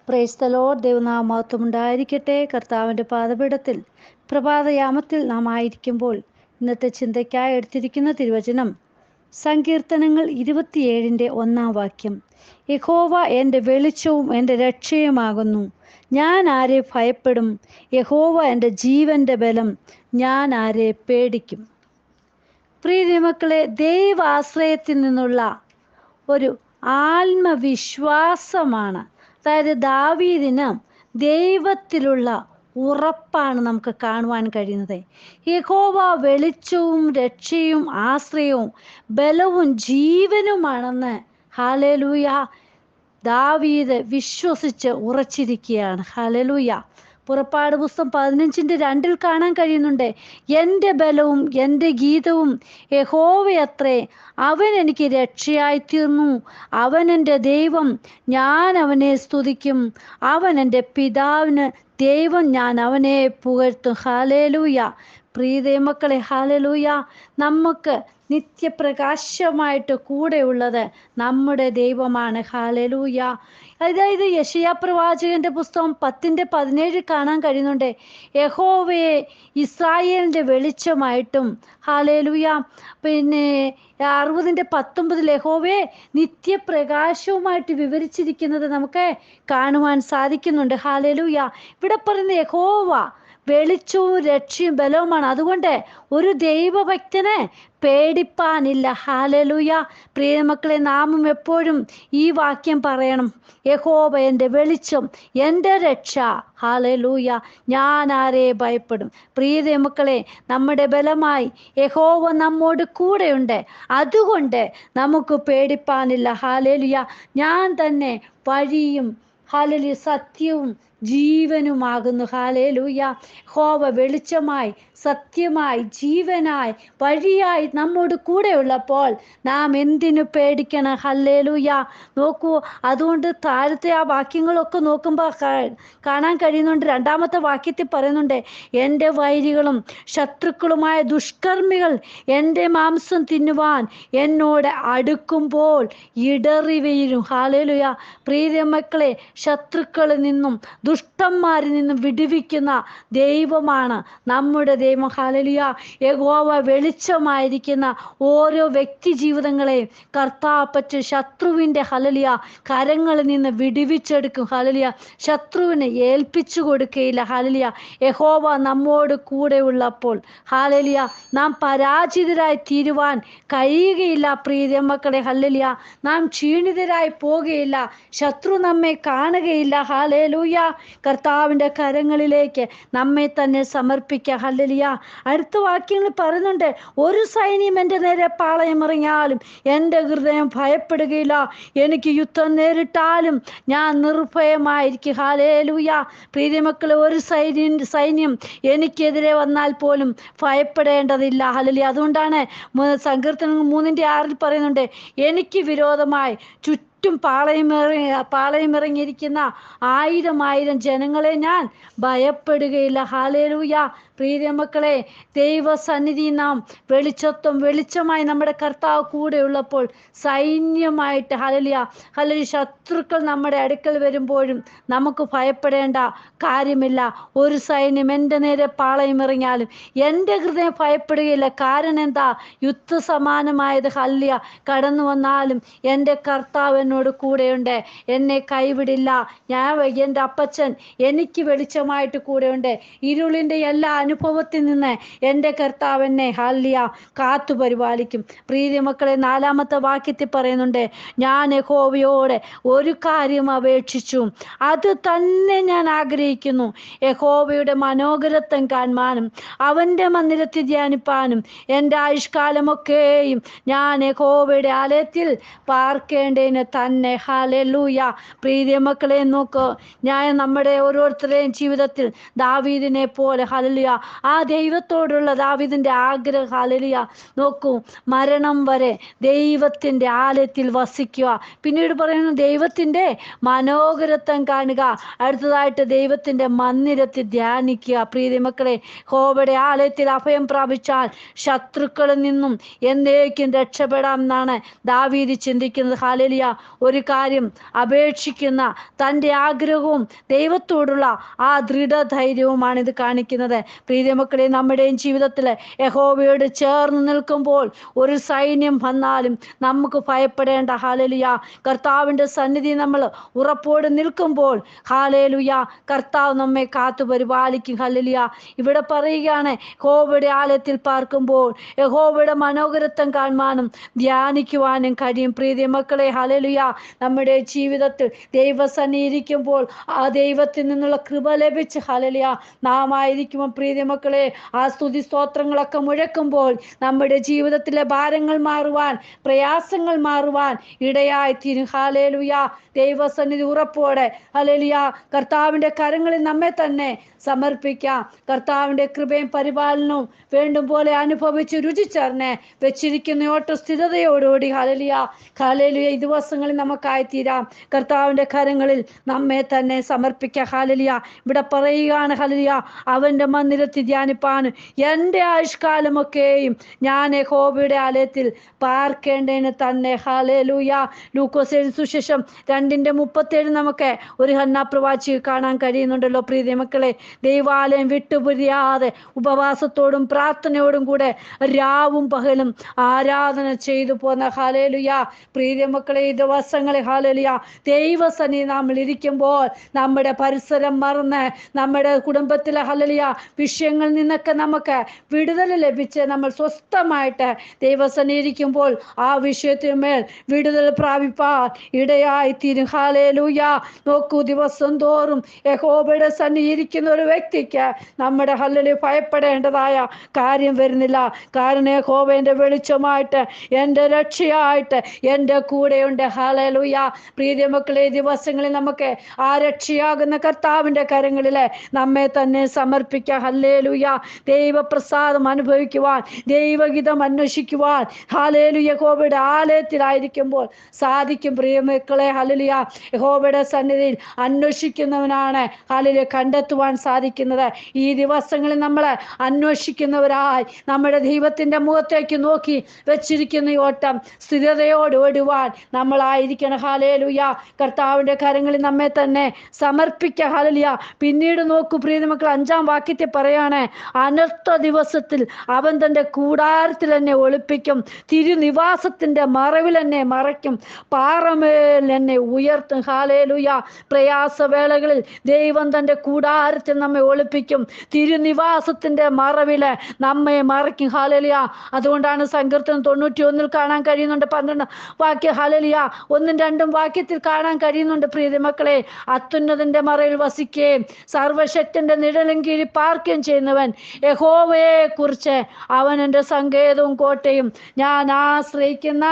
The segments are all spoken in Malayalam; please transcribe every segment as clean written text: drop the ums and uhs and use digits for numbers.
Praise the Lord. ദൈവനാമം ഉണ്ടായിരിക്കട്ടെ. കർത്താവിൻ്റെ പാദപീഠത്തിൽ പ്രഭാതയാമത്തിൽ നാം ആയിരിക്കുമ്പോൾ ഇന്നത്തെ ചിന്തയ്ക്കായി എടുത്തിരിക്കുന്ന തിരുവചനം സങ്കീർത്തനങ്ങൾ 27:1 യഹോവ എൻ്റെ വെളിച്ചവും എൻ്റെ രക്ഷയുമാകുന്നു, ഞാൻ ആരെ ഭയപ്പെടും? യഹോവ എൻ്റെ ജീവൻ്റെ ബലം, ഞാൻ ആരെ പേടിക്കും? പ്രിയ മക്കളെ, ദൈവാശ്രയത്തിൽ നിന്നുള്ള ഒരു ആത്മവിശ്വാസമാണ്. അതായത് ദാവീദിന് ദൈവത്തിലുള്ള ഉറപ്പാണ് നമുക്ക് കാണുവാൻ കഴിയുന്നത്. യഹോവ വെളിച്ചവും രക്ഷയും ആശ്രയവും ബലവും ജീവനുമാണെന്ന് ഹല്ലേലൂയ ദാവീദ് വിശ്വസിച്ച് ഉറച്ചിരിക്കുകയാണ്. ഹല്ലേലൂയ. പുറപ്പാട് പുസ്തകം 15:2 കാണാൻ കഴിയുന്നുണ്ട്, എൻ്റെ ബലവും എൻ്റെ ഗീതവും യഹോവയത്രേ, അവൻ എനിക്ക് രക്ഷയായിത്തീർന്നു, അവൻ എൻ്റെ ദൈവം, ഞാൻ അവനെ സ്തുതിക്കും, അവൻ എൻ്റെ പിതാവിന് ദൈവം, ഞാൻ അവനെ പുകഴ്ത്തും. ഹല്ലേലൂയ. പ്രിയ ദൈവമക്കളെ, ഹല്ലേലൂയ. നമുക്ക് നിത്യപ്രകാശമായിട്ട് കൂടെയുള്ളത് നമ്മുടെ ദൈവമാണ്. ഹല്ലേലൂയ. അതായത് യെശയ്യാ പ്രവാചകന്റെ പുസ്തകം 10:17 കാണാൻ കഴിയുന്നുണ്ട്, യഹോവയെ ഇസ്രായേലിൻ്റെ വെളിച്ചമായിട്ടും. ഹല്ലേലൂയ. പിന്നെ 60:19 യഹോവയെ നിത്യപ്രകാശവുമായിട്ട് വിവരിച്ചിരിക്കുന്നത് നമുക്ക് കാണുവാൻ സാധിക്കുന്നുണ്ട്. ഹല്ലേലൂയ. ഇവിടെ പറയുന്ന യഹോവ വെളിച്ചവും രക്ഷയും ബലവുമാണ്. അതുകൊണ്ട് ഒരു ദൈവഭക്തനെ പേടിപ്പാനില്ല. ഹല്ലേലൂയ. പ്രിയ മക്കളെ, നാമും എപ്പോഴും ഈ വാക്യം പറയണം, യഹോവ എൻ്റെ വെളിച്ചം, എൻ്റെ രക്ഷ. ഹല്ലേലൂയ. ഞാൻ ആരെ ഭയപ്പെടും? പ്രിയ മക്കളെ, നമ്മുടെ ബലമായി യഹോവ നമ്മോട് കൂടെയുണ്ട്. അതുകൊണ്ട് നമുക്ക് പേടിപ്പാനില്ല. ഹല്ലേലൂയ. ഞാൻ തന്നെ വഴിയും ഹല്ലേലൂയ സത്യവും ജീവനുമാകുന്നു. ഹല്ലേലൂയ. യഹോവ വെളിച്ചമായി സത്യമായി ജീവനായി വഴിയായി നമ്മോട് കൂടെ ഉള്ളപ്പോൾ നാം എന്തിനു പേടിക്കണം? ഹല്ലേലൂയ. നോക്കൂ, അതുകൊണ്ട് താഴത്തെ ആ വാക്യങ്ങളൊക്കെ നോക്കുമ്പോൾ കാണാൻ കഴിയുന്നുണ്ട്. 2-ാമത്തെ വാക്യത്തിൽ പറയുന്നുണ്ട്, എൻ്റെ വൈരികളും ശത്രുക്കളുമായ ദുഷ്കർമ്മികൾ എൻ്റെ മാംസം തിന്നുവാൻ എന്നോട് അടുക്കുമ്പോൾ ഇടറി വീഴും. ഹല്ലേലൂയ. പ്രിയ മക്കളെ, ശത്രുക്കളിൽ നിന്നും ദുഷ്ടന്മാരിൽ നിന്നും വിടുവിക്കുന്ന ദൈവമാണ് നമ്മുടെ ദൈവം. ഹല്ലേലൂയ. യഹോവ വെളിച്ചമായിരിക്കുന്ന ഓരോ വ്യക്തി ജീവിതങ്ങളെയും കർത്താവ് ശത്രുവിൻ്റെ ഹല്ലേലൂയ കരങ്ങളിൽ നിന്ന് വിടുവിച്ചെടുക്കും. ഹല്ലേലൂയ. ശത്രുവിനെ ഏൽപ്പിച്ചു കൊടുക്കുകയില്ല. ഹല്ലേലൂയ. യഹോവ നമ്മോട് കൂടെ ഉള്ളപ്പോൾ ഹല്ലേലൂയ നാം പരാജിതരായി തീരുവാൻ കഴിയുകയില്ല. പ്രിയ മക്കളെ, ഹല്ലേലൂയ. നാം ക്ഷീണിതരായി പോകുകയില്ല. ശത്രു നമ്മെ കാണുകയില്ല. ഹല്ലേലൂയ. കർത്താവിൻ്റെ കരങ്ങളിലേക്ക് നമ്മെ തന്നെ സമർപ്പിക്കുക. ഹല്ലേലൂയ. അടുത്ത വാക്യങ്ങൾ പറയുന്നുണ്ട്, ഒരു സൈന്യം എൻ്റെ നേരെ പാളയമിറങ്ങിയാലും എൻ്റെ ഹൃദയം ഭയപ്പെടുകയില്ല, എനിക്ക് യുദ്ധം നേരിട്ടാലും ഞാൻ നിർഭയമായിരിക്കും. ഹല്ലേലൂയ. പ്രിയമക്കളെ, ഒരു സൈന്യം എനിക്കെതിരെ വന്നാൽ പോലും ഭയപ്പെടേണ്ടതില്ല. ഹല്ലേലൂയ. അതുകൊണ്ടാണ് സങ്കീർത്തനം 3:6 പറയുന്നുണ്ട്, എനിക്ക് വിരോധമായി ചുറ്റും പാളയമിറങ്ങിയിരിക്കുന്ന 1000 ജനങ്ങളെ ഞാൻ ഭയപ്പെടുകയില്ല. ഹല്ലേലൂയ. പ്രിയ മക്കളെ, ദൈവസന്നിധി നാം വെളിച്ചമായി നമ്മുടെ കർത്താവ് കൂടെ ഉള്ളപ്പോൾ സൈന്യമായിട്ട് ഹല്ലേലൂയ ഹല്ലേലൂയ ശത്രുക്കൾ നമ്മുടെ അടുക്കൽ വരുമ്പോഴും നമുക്ക് ഭയപ്പെടേണ്ട കാര്യമില്ല. ഒരു സൈന്യം എൻ്റെ നേരെ പാളയമിറങ്ങിയാലും എൻ്റെ ഹൃദയം ഭയപ്പെടുകയില്ല. കാരണം എന്താ? യുദ്ധസമാനമായത് ഹല്ലേലൂയ കടന്നു വന്നാലും എൻ്റെ കർത്താവ് എന്നോട് കൂടെയുണ്ട്, എന്നെ കൈവിടില്ല. എൻ്റെ അപ്പച്ചൻ എനിക്ക് വെളിച്ചമായിട്ട് കൂടെയുണ്ട്. ഇരുളിൻ്റെ എല്ലാ അനുഭവത്തിൽ നിന്ന് എൻ്റെ കർത്താവ് എന്നെ ഹല്ലേലൂയ കാത്തു പരിപാലിക്കും. പ്രിയ മക്കളെ, 4-ാമത്തെ വാക്യത്തിൽ പറയുന്നുണ്ട്, ഞാൻ യഹോവയോട് ഒരു കാര്യം അപേക്ഷിച്ചു, അത് തന്നെ ഞാൻ ആഗ്രഹിക്കുന്നു, യഹോവയുടെ മനോഹരത്വം കാണുവാനും അവൻ്റെ മന്ദിരത്തിൽ ധ്യാനിപ്പാനും എൻ്റെ ആയുഷ്കാലമൊക്കെയും ഞാൻ യഹോവയുടെ ആലയത്തിൽ പാർക്കേണ്ടതിന് തന്നെ. ഹല്ലേലൂയ. പ്രിയ മക്കളെ, നോക്ക്, ഞാൻ നമ്മുടെ ഓരോരുത്തരുടെയും ജീവിതത്തിൽ ദാവീദിനെ പോലെ ഹല്ലേലൂയ ആ ദൈവത്തോടുള്ള ദാവീദിൻ്റെ ആഗ്രഹം. ഹല്ലേലൂയ. നോക്കൂ, മരണം വരെ ദൈവത്തിൻ്റെ ആലയത്തിൽ വസിക്കുക. പിന്നീട് പറയുന്നു, ദൈവത്തിൻ്റെ മനോഹരത്വം കാണുക. അടുത്തതായിട്ട് ദൈവത്തിൻ്റെ മന്ദിരത്തിൽ ധ്യാനിക്കുക. പ്രിയ മക്കളെ, യഹോവയുടെ ആലയത്തിൽ അഭയം പ്രാപിച്ചാൽ ശത്രുക്കളിൽ നിന്നും എന്നേക്കും രക്ഷപ്പെടാം എന്നാണ് ദാവീദ് ചിന്തിക്കുന്നത്. ഹല്ലേലൂയ. ഒരു കാര്യം അപേക്ഷിക്കുന്ന തൻ്റെ ആഗ്രഹവും ദൈവത്തോടുള്ള ആ ദൃഢധൈര്യവുമാണ് ഇത് കാണിക്കുന്നത്. പ്രിയമക്കളെ, നമ്മുടെയും ജീവിതത്തിൽ യഹോവയോട് ചേർന്ന് നിൽക്കുമ്പോൾ ഒരു സൈന്യം വന്നാലും നമുക്ക് ഭയപ്പെടേണ്ട. ഹല്ലേലൂയ. കർത്താവിൻ്റെ സന്നിധി നമ്മൾ ഉറപ്പോടെ നിൽക്കുമ്പോൾ ഹല്ലേലൂയ, കർത്താവ് നമ്മെ കാത്തു പരിപാലിക്കും. ഹല്ലേലൂയ. ഇവിടെ പറയുകയാണ്, യഹോവയുടെ ആലയത്തിൽ പാർക്കുമ്പോൾ യഹോവയുടെ മനോഹരത്വം കാണുവാനും ധ്യാനിക്കുവാനും കഴിയും. പ്രിയ മക്കളെ, ഹല്ലേലൂയ, നമ്മുടെ ജീവിതത്തിൽ ദൈവസന്നിധി ഇരിക്കുമ്പോൾ ആ ദൈവത്തിൽ നിന്നുള്ള കൃപ ലഭിച്ച് ഹല്ലേലൂയ നാം ആയിരിക്കുമ്പോൾ പ്രിയ മക്കളെ, ആ സ്തുതി സ്തോത്രങ്ങളൊക്കെ മുഴക്കുമ്പോൾ നമ്മുടെ ജീവിതത്തിലെ ഭാരങ്ങൾ മാറുവാൻ, പ്രയാസങ്ങൾ മാറുവാൻ ഇടയായിത്തീരും. ഹല്ലേലൂയ. ദൈവസന്നിധി ഉറപ്പോടെ ഹല്ലേലൂയ കർത്താവിൻ്റെ കരങ്ങളിൽ നമ്മെ തന്നെ സമർപ്പിക്കാം. കർത്താവിൻ്റെ കൃപയും പരിപാലനവും വേണ്ടും പോലെ അനുഭവിച്ച് രുചിച്ചറിഞ്ഞ് വെച്ചിരിക്കുന്ന ഓട്ട സ്ഥിരതയോടുകൂടി ഹല്ലേലൂയ ഹല്ലേലൂയ ഈ ദിവസങ്ങളിൽ നമുക്കായിത്തീരാം. കർത്താവിൻ്റെ കരങ്ങളിൽ നമ്മെ തന്നെ സമർപ്പിക്കാം. ഹല്ലേലൂയ. ഇവിടെ പറയുകയാണ്, ഹല്ലേലൂയ, അവൻ്റെ മന്ദിരത്തിൽ ധ്യാനിപ്പാൻ എൻ്റെ ആയുഷ്കാലമൊക്കെയും ഞാൻ യഹോവയുടെ ആലയത്തിൽ പാർക്കേണ്ടതിന് തന്നെ. ഹല്ലേലൂയ. ലൂക്കോസ് എഴുതിയ സുവിശേഷം 2:37 നമുക്ക് ഒരു ഹന്നാ പ്രവാചിയെ കാണാൻ കഴിയുന്നുണ്ടല്ലോ. പ്രിയ മക്കളെ, ദൈവാലയം വിട്ടുപിരിയാതെ ഉപവാസത്തോടും പ്രാർത്ഥനയോടും കൂടെ രാവും പകലും ആരാധന ചെയ്തു പോന്ന ഹല്ലേലൂയ പ്രിയ മക്കളെ, ഈ ദിവസങ്ങളെ ഹല്ലേലൂയ ദൈവസന്നിധി നമ്മൾ ഇരിക്കുമ്പോൾ നമ്മുടെ പരിസരം മറന്ന് നമ്മുടെ കുടുംബത്തിലെ ഹല്ലേലൂയ വിഷയങ്ങളിൽ നിന്നൊക്കെ നമുക്ക് വിടുതൽ ലഭിച്ച് നമ്മൾ സ്വസ്ഥമായിട്ട് ദൈവസന്നിധി ഇരിക്കുമ്പോൾ ആ വിഷയത്തിന്മേൽ വിടുതൽ പ്രാപിപ്പാൻ ഇടയായിത്തീരും. ഹല്ലേലൂയ. നോക്കൂ, ദിവസം തോറും യഹോവയുടെ സന്നിധി ഇരിക്കുന്ന ഒരു വ്യക്തിക്ക് നമ്മുടെ ഹല്ലേലൂയ ഭയപ്പെടേണ്ടതായ കാര്യം വരുന്നില്ല. കാരണം യഹോവയുടെ വെളിച്ചമായിട്ട്, എൻ്റെ രക്ഷയായിട്ട് എൻ്റെ കൂടെയുണ്ട്. ഹല്ലേലൂയ. പ്രിയ മക്കളെ, ദിവസങ്ങളിൽ നമുക്ക് ആ രക്ഷയാകുന്ന കർത്താവിൻ്റെ കരങ്ങളിൽ നമ്മെ തന്നെ സമർപ്പിക്കാം. ഹല്ലേലൂയ. ദൈവപ്രസാദം അനുഭവിക്കുവാൻ, ദൈവഹിതം അന്വേഷിക്കുവാൻ ഹല്ലേലൂയ യഹോവയുടെ ആലയത്തിലായിരിക്കുമ്പോൾ സാധിക്കും. പ്രിയ മക്കളെ, ഹല്ലേലൂയ യഹോവയുടെ സന്നിധിയിൽ അന്വേഷിക്കുന്നവനാണ് ഹല്ലേലൂയ കണ്ടെത്തുവാൻ സാധിക്കുന്നത്. ഈ ദിവസങ്ങളിൽ നമ്മൾ അന്വേഷിക്കുന്നവരായി നമ്മുടെ ദൈവത്തിൻ്റെ മുഖത്തേക്ക് നോക്കി വെച്ചിരിക്കുന്ന ഓട്ടം സ്ഥിരതയോട് ഓടുവാൻ നമ്മളായിരിക്കണം. ഹല്ലേലൂയ. കർത്താവിൻ്റെ കരങ്ങളിൽ നമ്മെ തന്നെ സമർപ്പിക്കുക. ഹല്ലേലൂയ. പിന്നീട് നോക്കൂ പ്രിയ മക്കൾ, 5-ാം വാക്യത്തിൽ പറയാണ്, അനർത്ഥ ദിവസത്തിൽ അവൻ തൻ്റെ കൂടാരത്തിൽ എന്നെ ഒളിപ്പിക്കും, തിരുനിവാസത്തിൻ്റെ മറവിൽ എന്നെ മറയ്ക്കും, പാറമേൽ എന്നെ ഉയർത്തും. ഹല്ലേലൂയ. പ്രയാസവേളകളിൽ ദൈവം തൻ്റെ കൂടാരത്തിൽ നമ്മെ ഒളിപ്പിക്കും, തിരുനിവാസത്തിൻ്റെ മറവിൽ നമ്മെ മറയ്ക്കും. ഹല്ലേലൂയ. അതുകൊണ്ടാണ് സങ്കീർത്തനം 91 കാണാൻ കഴിയുന്നുണ്ട്, 12 വാക്യം ഹല്ലേലൂയ 1-2 വാക്യത്തിൽ കാണാൻ കഴിയുന്നുണ്ട്. പ്രിയ മക്കളെ, അത്യുന്നതന്റെ മറയിൽ വസിക്കുകയും സർവശക്തന്റെ നിഴലിൻ കീഴിൽ പാർക്കുകയും ചെയ്യുന്നവൻ യഹോവയെ കുറിച്ച് അവൻ എൻ്റെ സങ്കേതവും കോട്ടയും ഞാൻ ആശ്രയിക്കുന്ന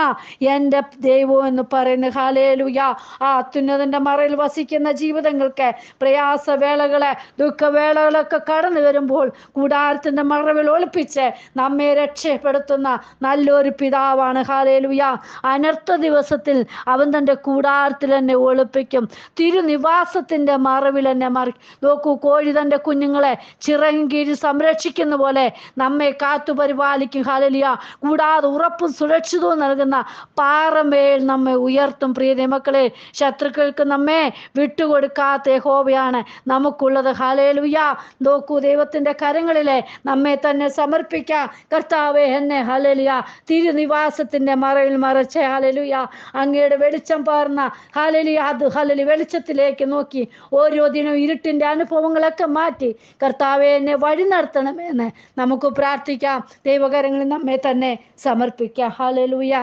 എൻ്റെ ദൈവം എന്ന് പറയുന്നു. ഹല്ലേലൂയ. ആ അത്യുന്നതന്റെ മറയിൽ വസിക്കുന്ന ജീവിതങ്ങൾക്ക് പ്രയാസവേളകള്, ദുഃഖവേളകളൊക്കെ കടന്നു വരുമ്പോൾ കൂടാരത്തിന്റെ മറവിൽ ഒളിപ്പിച്ച് നമ്മെ രക്ഷപ്പെടുത്തുന്ന നല്ലൊരു പിതാവാണ്. ഹല്ലേലൂയ. അനർത്ഥ ദിവസത്തിൽ അവൻ തൻ്റെ കൂടാരത്തിൽ എന്നെ ഒളിപ്പിക്കും, തിരുനിവാസത്തിന്റെ മറവിൽ എന്നെ നോക്കൂ, കോഴി തൻ്റെ കുഞ്ഞുങ്ങളെ ചിറകിൻ കീഴിൽ സംരക്ഷിക്കുന്ന പോലെ നമ്മെ കാത്തു പരിപാലിക്കും. ഹല്ലേലൂയ. കൂടാതെ ഉറപ്പും സുരക്ഷിതവും നൽകുന്ന പാറമേൽ നമ്മെ ഉയർത്തും. പ്രിയ മക്കളെ, ശത്രുക്കൾക്ക് നമ്മെ വിട്ടുകൊടുക്കാത്ത യഹോവയാണ് നമുക്കുള്ളത്. ഹല്ലേലൂയ. നോക്കൂ, ദൈവത്തിന്റെ കരങ്ങളിലെ നമ്മെ തന്നെ സമർപ്പിക്കാം. കർത്താവേ, എന്നെ ഹല്ലേലൂയ തിരുനിവാസത്തിന്റെ മറവിൽ മറച്ച് ഹല്ലേലൂയ അങ്ങയുടെ വെളിച്ചം പാർന്ന ഹല്ലേലൂയ അത് ഹല്ലേലൂയ വെളിച്ചത്തിലേക്ക് നോക്കി ഓരോ ദിനവും ഇരുട്ടിന്റെ അനുഭവങ്ങളൊക്കെ മാറ്റി കർത്താവേ എന്നെ വഴി നടത്തണമെന്ന് നമുക്ക് പ്രാർത്ഥിക്കാം. ദൈവകരങ്ങളിൽ നമ്മെ തന്നെ സമർപ്പിക്കാം. ഹല്ലേലൂയ.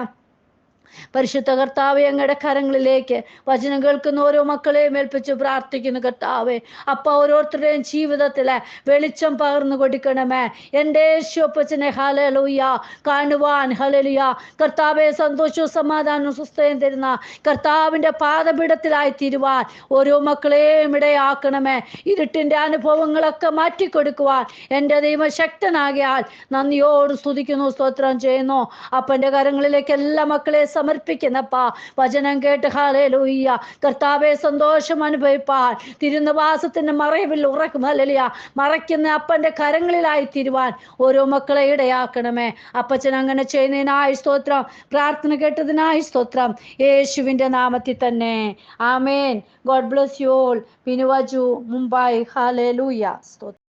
പരിശുദ്ധ കർത്താവെ, അങ്ങയുടെ കരങ്ങളിലേക്ക് വചനം കേൾക്കുന്ന ഓരോ മക്കളെയും ഏൽപ്പിച്ച് പ്രാർത്ഥിക്കുന്നു. കർത്താവെ, അപ്പ ഓരോരുത്തരുടെയും ജീവിതത്തിലെ വെളിച്ചം പകർന്നു കൊടുക്കണമേ. എൻ്റെ യേശുപ്പച്ചനെ ഹല്ലേലൂയ കാണുവാൻ ഹല്ലേലൂയ കർത്താവെ സന്തോഷവും സമാധാനവും സ്വസ്ഥയും തരുന്ന കർത്താവിൻ്റെ പാദപീഠത്തിലായി തീരുവാൻ ഓരോ മക്കളെയും ഇടയാക്കണമേ. ഇരുട്ടിൻ്റെ അനുഭവങ്ങളൊക്കെ മാറ്റിക്കൊടുക്കുവാൻ എൻ്റെ ദൈവം ശക്തനാകിയാൽ നന്ദിയോട് സ്തുതിക്കുന്നു, സ്തോത്രം ചെയ്യുന്നു. അപ്പൻ്റെ കരങ്ങളിലേക്ക് എല്ലാ മക്കളെ സമർപ്പിക്കുന്നപ്പാ. വചനം കേട്ട് ഹല്ലേലൂയ കർത്താവെ സന്തോഷം അനുഭവിപ്പാൻ തിരുനിവാസത്തിന്റെ മറവിൽ ഉറക്കും ഹല്ലേലൂയ മറയ്ക്കുന്ന അപ്പന്റെ കരങ്ങളിലായി തീരുവാൻ ഓരോ മക്കളെ ഇടയാക്കണമേ. അപ്പച്ചൻ അങ്ങനെ ചെയ്യുന്നതിനായി സ്തോത്രം. പ്രാർത്ഥന കേട്ടതിനായി സ്തോത്രം. യേശുവിന്റെ നാമത്തിൽ തന്നെ ആമേൻ. God bless you all. പിനുവജു, മുംബൈ. ഹല്ലേലൂയ. സ്തോത്രം.